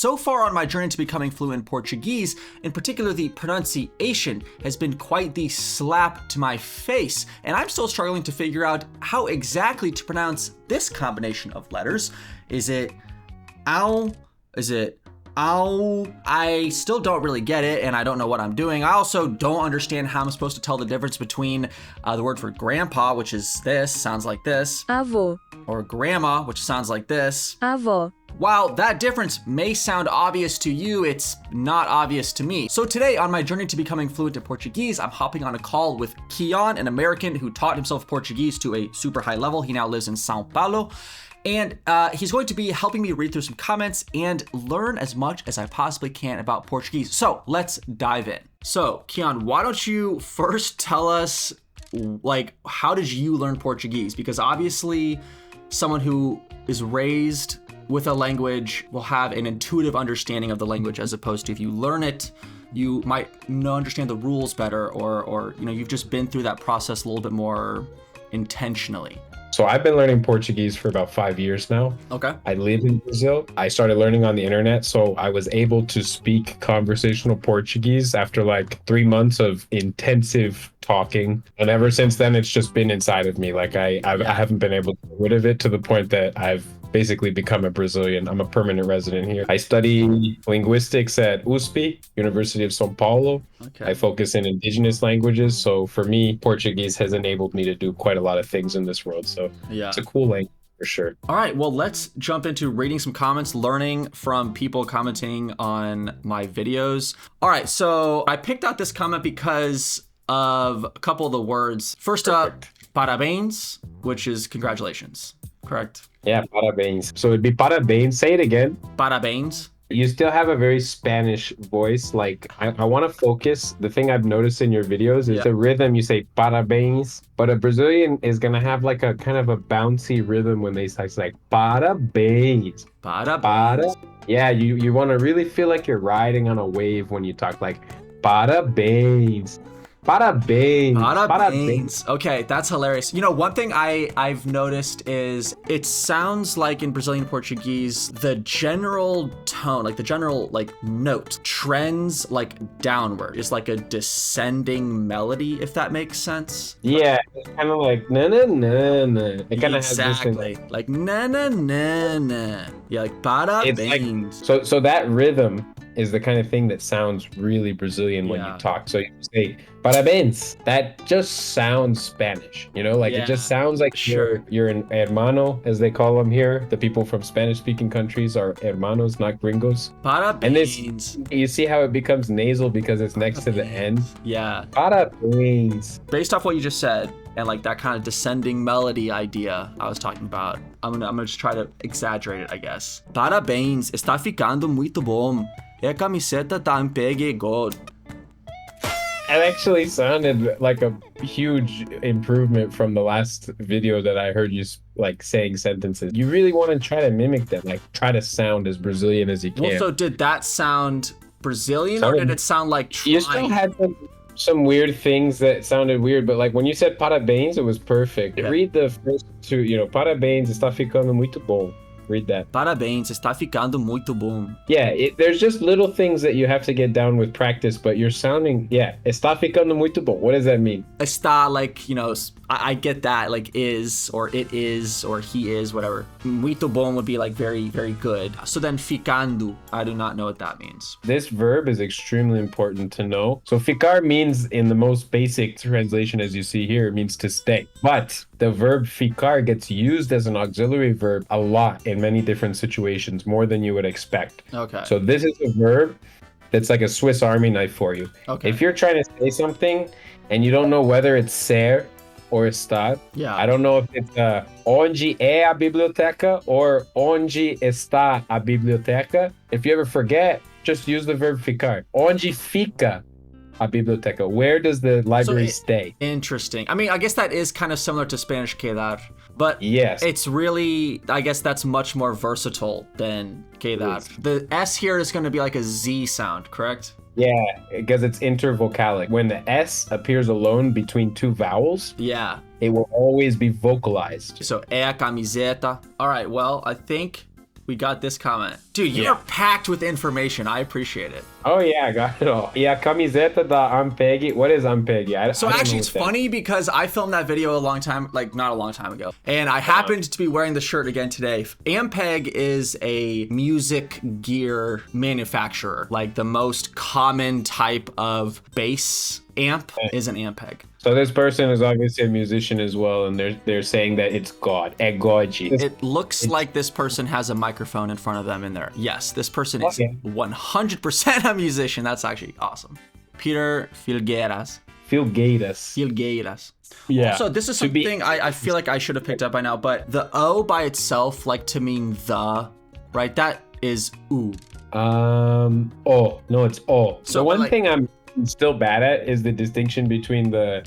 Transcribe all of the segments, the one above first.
So far on my journey to becoming fluent in Portuguese, in particular the pronunciation has been quite the slap to my face, and I'm still struggling to figure out how exactly to pronounce this combination of letters. Is it ow? Is it ow? I still don't really get it, and I don't know what I'm doing. I also don't understand how I'm supposed to tell the difference between the word for grandpa, which is this, sounds like this. Avô. Or grandma, which sounds like this. Avó. While that difference may sound obvious to you, it's not obvious to me. So today, on my journey to becoming fluent in Portuguese, I'm hopping on a call with Kian, an American who taught himself Portuguese to a super high level. He now lives in Sao Paulo. And he's going to be helping me read through some comments and learn as much as I possibly can about Portuguese. So let's dive in. So Kian, why don't you first tell us, like, how did you learn Portuguese? Because obviously someone who is raised with a language will have an intuitive understanding of the language, as opposed to if you learn it, you might understand the rules better, or you've just been through that process a little bit more intentionally. So I've been learning Portuguese for about 5 years now. Okay. I live in Brazil. I started learning on the internet, so I was able to speak conversational Portuguese after like 3 months of intensive talking. And ever since then, it's just been inside of me. Like I haven't been able to get rid of it, to the point that I've basically become a Brazilian. I'm a permanent resident here. I study linguistics at USP, University of São Paulo. Okay. I focus in indigenous languages. So for me, Portuguese has enabled me to do quite a lot of things in this world. So yeah, it's a cool language for sure. All right, well, let's jump into reading some comments, learning from people commenting on my videos. All right, so I picked out this comment because of a couple of the words. First up, parabéns, which is congratulations, correct? Yeah, parabéns. So it'd be parabéns. Say it again. Parabéns. You still have a very Spanish voice. Like, I want to focus. The thing I've noticed in your videos is the rhythm. You say parabéns, but a Brazilian is going to have like a kind of a bouncy rhythm when they say, like, parabéns. Parabéns. Yeah, you want to really feel like you're riding on a wave when you talk, like, parabéns. Parabéns. Parabéns. Okay, that's hilarious. One thing I've noticed is it sounds like in Brazilian Portuguese, the general tone, like the general note, trends like downward. It's like a descending melody, if that makes sense. Yeah, it's kind of like na na na na. It kind of has this exactly like na na na na. Yeah, like parabéns. Like, so that rhythm is the kind of thing that sounds really Brazilian when you talk. So you say parabéns. That just sounds Spanish, it just sounds like you're an hermano, as they call them here. The people from Spanish-speaking countries are hermanos, not gringos. Parabéns. And this, you see how it becomes nasal because it's next to the end? Yeah. Parabéns. Based off what you just said, and like that kind of descending melody idea I was talking about, I'm gonna just try to exaggerate it, I guess. Parabéns, está ficando muito bom. E a camiseta tá em pegue gold. It actually sounded like a huge improvement from the last video that I heard you like saying sentences. You really want to try to mimic them, like try to sound as Brazilian as you can. Well, so did that sound Brazilian, or did it sound like trying? You still had some weird things that sounded weird, but like when you said parabéns, it was perfect. Yeah. Read the first two, parabéns, está ficando muito bom. Read that. Parabéns, está ficando muito bom. Yeah, there's just little things that you have to get down with practice, but you're sounding, está ficando muito bom. What does that mean? Está, like, I get that, like, is, or it is, or he is, whatever. Muito bom would be, like, very, very good. So then ficando, I do not know what that means. This verb is extremely important to know. So ficar means, in the most basic translation as you see here, it means to stay. But the verb ficar gets used as an auxiliary verb a lot in many different situations, more than you would expect. Okay. So this is a verb that's like a Swiss Army knife for you. Okay. If you're trying to say something and you don't know whether it's ser or estar, I don't know if it's onde é a biblioteca or onde está a biblioteca. If you ever forget, just use the verb ficar. Onde fica a biblioteca? Where does the library stay? Interesting. I mean, I guess that is kind of similar to Spanish quedar, but yes, it's really, I guess that's much more versatile than quedar. The S here is going to be like a Z sound, correct? Yeah, because it's intervocalic. When the S appears alone between two vowels, it will always be vocalized. So, é a camiseta. All right, well, I think we got this comment. Dude, you're packed with information. I appreciate it. Oh yeah, I got it all. Yeah, camiseta da Ampeg. What is Ampeg? So actually, it's funny because I filmed that video a long time, like not a long time ago, and I happened to be wearing the shirt again today. Ampeg is a music gear manufacturer. Like the most common type of bass amp is an Ampeg. So this person is obviously a musician as well, and they're saying that it's God, egoji. It looks like this person has a microphone in front of them in there. Yes, this person is 100% a musician. That's actually awesome. Peter Filgueiras. Yeah. So this is something I feel like I should have picked up by now, but the O by itself, like to mean the, right? That is U. Oh, no, it's O. So one like, thing I'm still bad at is the distinction between the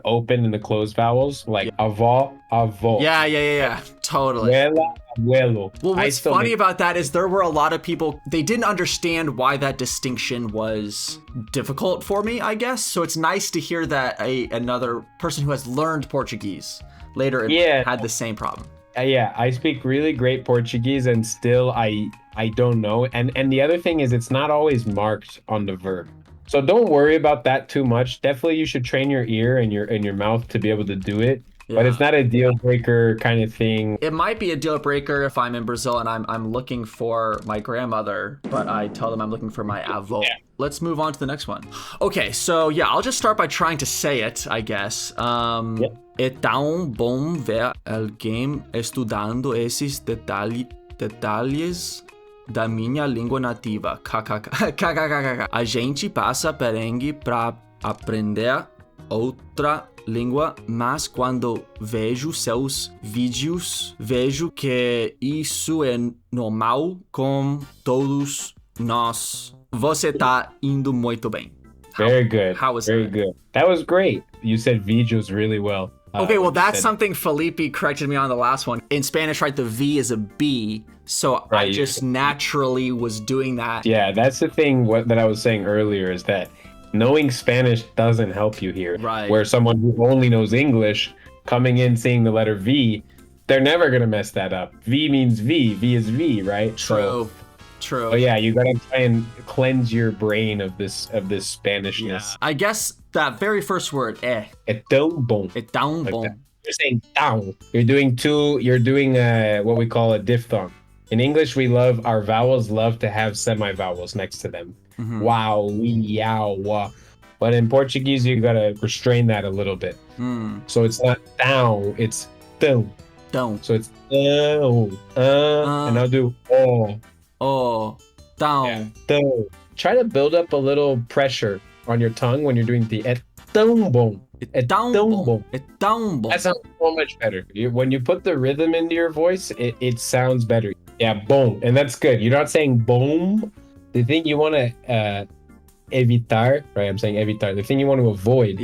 open and the closed vowels, like avó, avó. Yeah. Totally. Abuela, abuelo. Well, what's funny about that is there were a lot of people, they didn't understand why that distinction was difficult for me, I guess. So it's nice to hear that another person who has learned Portuguese later had the same problem. I speak really great Portuguese, and still I don't know. And the other thing is, it's not always marked on the verb. So don't worry about that too much. Definitely you should train your ear and your mouth to be able to do it. Yeah. But it's not a deal breaker kind of thing. It might be a deal breaker if I'm in Brazil and I'm looking for my grandmother, but I tell them I'm looking for my avó. Yeah. Let's move on to the next one. Okay, so I'll just start by trying to say it, I guess. É tão bom ver alguém estudando esses detalhes da minha língua nativa. KKK. A gente passa perrengue pra aprender outra língua, mas quando vejo seus vídeos, vejo que isso é normal com todos nós. Você tá indo muito bem. Very good. How was Very that? good. That was great. You said videos really well. Okay, well, that's something Felipe corrected me on the last one. In Spanish, right, the V is a B, so I just naturally was doing that. Yeah, that's the thing that I was saying earlier, is that knowing Spanish doesn't help you here. Right. Where someone who only knows English, coming in seeing the letter V, they're never going to mess that up. V means V. V is V, right? True. Oh yeah, you gotta try and cleanse your brain of this Spanishness. Yeah. I guess that very first word, É tão bom. É tão bom. You're saying tão. You're doing what we call a diphthong. In English, our vowels love to have semi-vowels next to them. Mm-hmm. Wow, we, yow, wa. But in Portuguese, you gotta restrain that a little bit. So it's not tão, it's tão. Tão. So it's tão, and I'll do oh. Oh, down. Yeah, down. Try to build up a little pressure on your tongue when you're doing the é tão bom. É tão bom. É tão bom. That sounds so much better. When you put the rhythm into your voice, it sounds better. Yeah, bom. And that's good. You're not saying bom. The thing you want to evitar, right? I'm saying evitar. The thing you want to avoid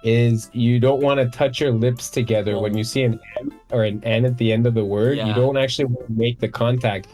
is you don't want to touch your lips together. When you see an M or an N at the end of the word, you don't actually want to make the contact.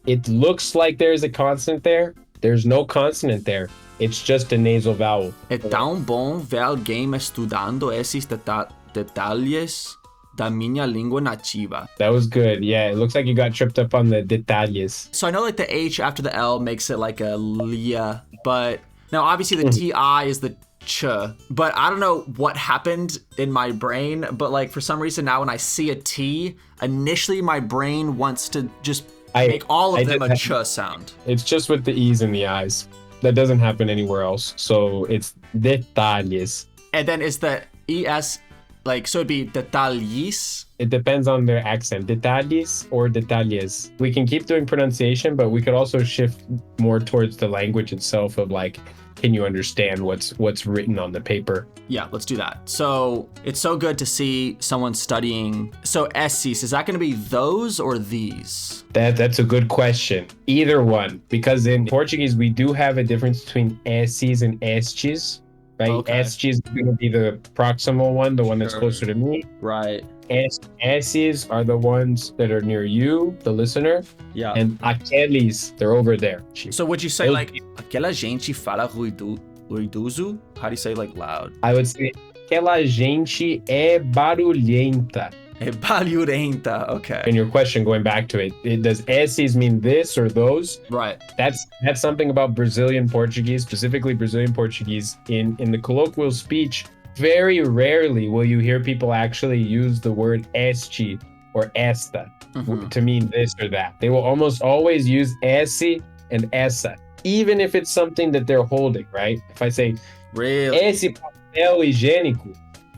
It looks like there's a consonant there. There's no consonant there. It's just a nasal vowel. É tão bom ver alguém estudando esses detalhes da minha língua nativa. That was good. Yeah, it looks like you got tripped up on the detalles. So I know like the H after the L makes it like a lia, but now obviously the TI is the ch, but I don't know what happened in my brain, but like for some reason now when I see a T, initially my brain wants to just make all of them a ch sound. It's just with the E's and the I's. That doesn't happen anywhere else. So it's detalles. And then is the ES like, so it'd be detalles? It depends on their accent. Detalles or detalles. We can keep doing pronunciation, but we could also shift more towards the language itself of like, can you understand what's written on the paper? Yeah, let's do that. So it's so good to see someone studying. So esses, is that going to be those or these? That's a good question. Either one, because in Portuguese we do have a difference between esses and estes, right? Okay. Estes is going to be the proximal one, the one that's closer to me. Right. Esses are the ones that are near you, the listener. Yeah. And aqueles, they're over there. So would you say like, aquela gente fala ruidoso? How do you say like loud? I would say, aquela gente é barulhenta. É barulhenta. Okay. And your question, going back to it, does esses mean this or those? Right. That's something about Brazilian Portuguese, specifically Brazilian Portuguese. In the colloquial speech, very rarely will you hear people actually use the word este or esta to mean this or that. They will almost always use esse and essa, even if it's something that they're holding, right? If I say, Really? esse papel higiênico,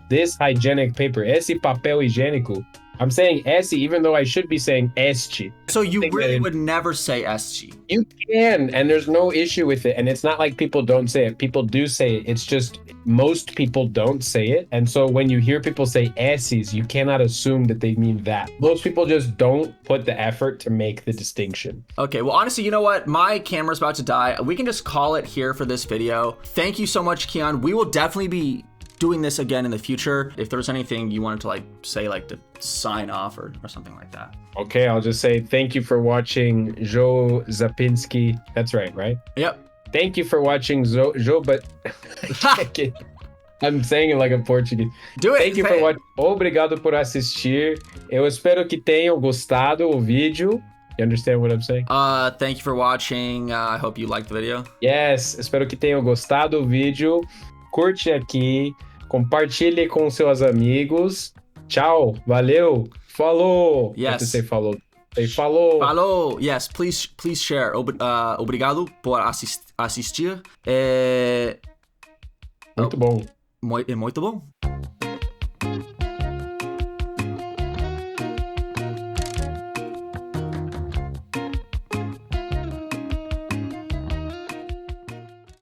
this hygienic paper, esse papel higiênico, I'm saying esse even though I should be saying este. So you really would never say SG? You can, and there's no issue with it. And it's not like people don't say it. People do say it. It's just most people don't say it. And so when you hear people say esses, you cannot assume that they mean that. Most people just don't put the effort to make the distinction. Okay, well, honestly, you know what? My camera's about to die. We can just call it here for this video. Thank you so much, Kian. We will definitely be doing this again in the future. If there's anything you wanted to like say, like to sign off or something like that. Okay, I'll just say thank you for watching Joe Zapinski. That's right? Yep. Thank you for watching Joe, but I'm saying it like a Portuguese. Do it. Thank you for watching. Obrigado por assistir. Eu espero que tenham gostado o vídeo. You understand what I'm saying? Thank you for watching. I hope you liked the video. Yes, espero que tenham gostado o vídeo. Curte aqui, compartilhe com seus amigos. Tchau, valeu, falou. Yes. You have to say falou. Say falou. Falou. Yes, please share. Obrigado por assistir. Muito bom. É muito bom.